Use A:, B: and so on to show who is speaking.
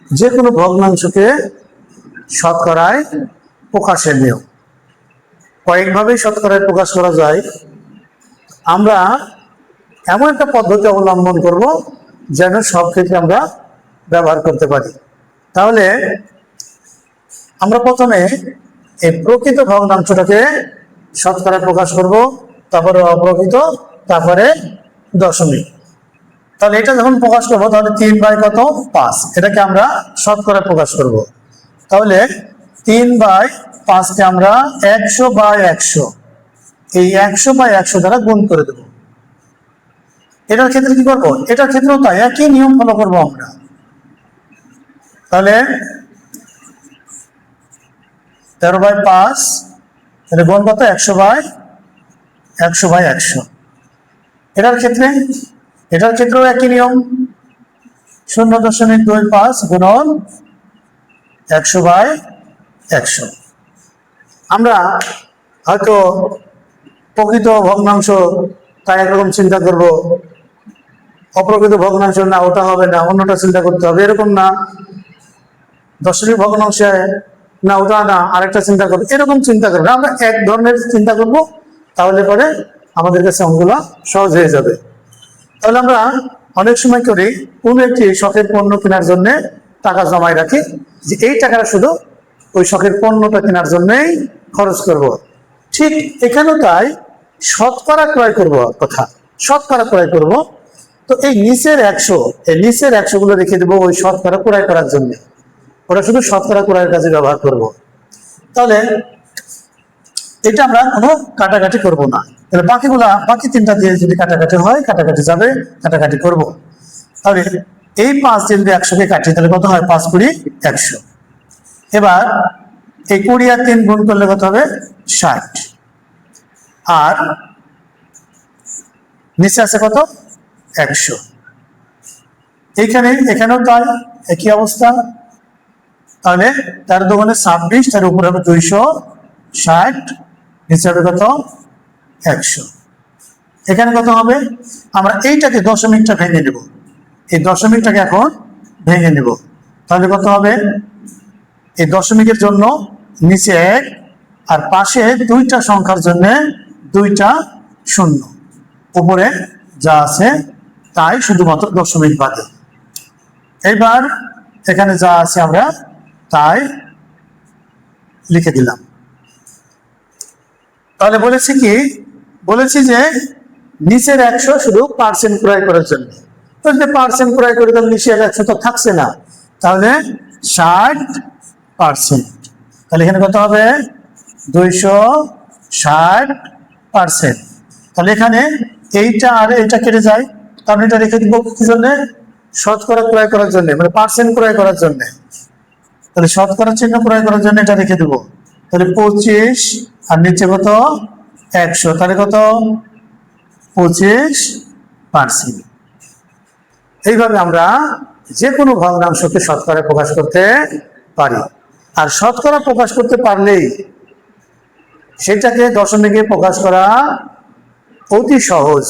A: যে কোনো ভগ্নাংশকে শতকরায় প্রকাশের নিয়ম। কয়েকভাবেই শতকরায় প্রকাশ করা যায়। আমরা এমন একটা পদ্ধতি অবলম্বন করব যেন সব ক্ষেত্রে আমরা ব্যবহার করতে পারি। তাহলে আমরা প্রথমে এই প্রকৃত ভগ্নাংশটাকে শতকরায় প্রকাশ করব, তারপরে অপ্রকৃত, তারপরে দশমিক। তাহলে এটা যখন প্রকাশ করবো তাহলে 3/5 এটাকে আমরা শতকরায় প্রকাশ করব। তাহলে 3/5কে আমরা 100/100, এই 100/100 দ্বারা গুণ করে দেব। এটার ক্ষেত্রে কি করব? এটার ক্ষেত্রেও তাই, একই নিয়ম ফলো করবো আমরা। তাহলে 13/5 তাহলে গুণ কত? 100/100। এটার ক্ষেত্রেও একই নিয়ম, 0.25 গুণন 100/100। আমরা হয়তো প্রকৃত ভগ্নাংশ তাই একরকম চিন্তা করব, অপ্রকৃত ভগ্নাংশ না ওটা হবে না, অন্যটা চিন্তা করতে হবে, এরকম না। দশমিক ভগ্নাংশে না ওটা না, আরেকটা চিন্তা করবো, এরকম চিন্তা করবো। আমরা এক ধরনের চিন্তা করব, তাহলে পরে আমাদের কাছে অঙ্কগুলো সহজ হয়ে যাবে। তাহলে আমরা অনেক সময় করি কোনো একটি শখের পণ্য কেনার জন্য টাকা জমায় রাখি, যে এই টাকাটা শুধু ওই শখের পণ্যটা কেনার জন্যই খরচ করব। ঠিক এখানেও তাই, শতকরা ক্রয় করব, কথা শতকরা ক্রয় করব। তো এই নিচের 100 গুলো রেখে দেবো ওই শতকরা ক্রয় করার জন্য, ওরা শুধু শতকরা ক্রয়ের কাজে ব্যবহার করব। তাহলে এটা আমরা কোনো কাটাকাটি করব না। তাহলে বাকি 3টা দিয়ে যদি কাটাকাটি হয়, কাটাকাটি যাবে, কাটাকাটি করব। তাহলে এই 5 দিয়ে যদি 100কে কাটি তাহলে কত হয়? 5 × 100। এবার এই 20 আর 3 গুণ করলে কত হবে? 60। আর নিচে আছে কত? 100। এখানেও তাই, একই অবস্থা। তাহলে 13 × 26, তার উপরে হবে 260, নিচে হবে কত? 100। এখানে কত হবে? আমরা এইটাকে দশমিকটা ভেঙে নেব, এই দশমিকটাকে এখন ভেঙে নেব। তাহলে কত হবে? এই দশমিকের জন্য নিচে 1 আর পাশে 2টা সংখ্যার জন্য 2টা 0, উপরে যা আছে তাই, শুধুমাত্র দশমিক বাদে। এবার এখানে যা আছে আমরা তাই লিখে দিলাম। তাহলে বলেছি যে নিচের 100 শুধু পার্সেন্ট ক্রয় করার জন্য। তো যদি পার্সেন্ট ক্রয় করে তাহলে নিচের 100 তো থাকছে না, তাহলে 60%। তাহলে এখানে কত হবে? 260%। তাহলে এখানে এইটা আর এইটা কেটে যায়, কারণ এটা রেখে দিব কি জন্য? শতকরা ক্রয় করার জন্য, মানে পার্সেন্ট ক্রয় করার জন্য। তাহলে শতকরা চিহ্ন ক্রয় করার জন্য এটা রেখে দেবো। তাহলে 25 আর নিচে কত? 100, তাহলে কত? 25%। এইভাবে আমরা যে কোনো ভগ্নাংশকে শতকরা প্রকাশ করতে পারি। আর শতকরা প্রকাশ করতে পারলেই সেটাকে দশমিকে প্রকাশ করা অতি সহজ।